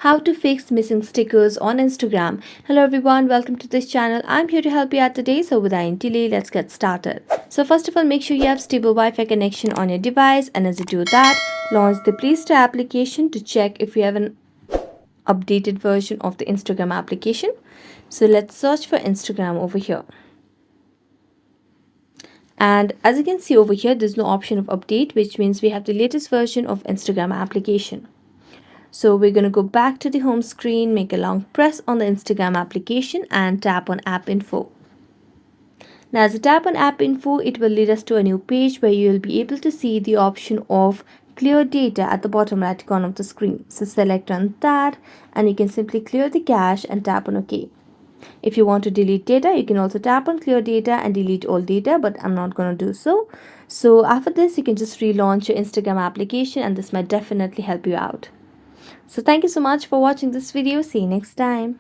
how to fix missing stickers on Instagram. Hello everyone, welcome to this channel. I'm here to help you out today. So without any delay, let's get started. So first of all, make sure you have stable Wi-Fi connection on your device, and as you do that, launch the Play Store application to check if you have an updated version of the Instagram application. So let's search for Instagram over here. And as you can see over here, there's no option of update, which means we have the latest version of Instagram application. So we're going to go back to the home screen, make a long press on the Instagram application and tap on app info. Now as you tap on app info, it will lead us to a new page where you will be able to see the option of clear data at the bottom right corner of the screen. So select on that and you can simply clear the cache and tap on OK. If you want to delete data, you can also tap on clear data and delete all data, but I'm not going to do so. So after this, you can just relaunch your Instagram application and this might definitely help you out. So thank you so much for watching this video. See you next time.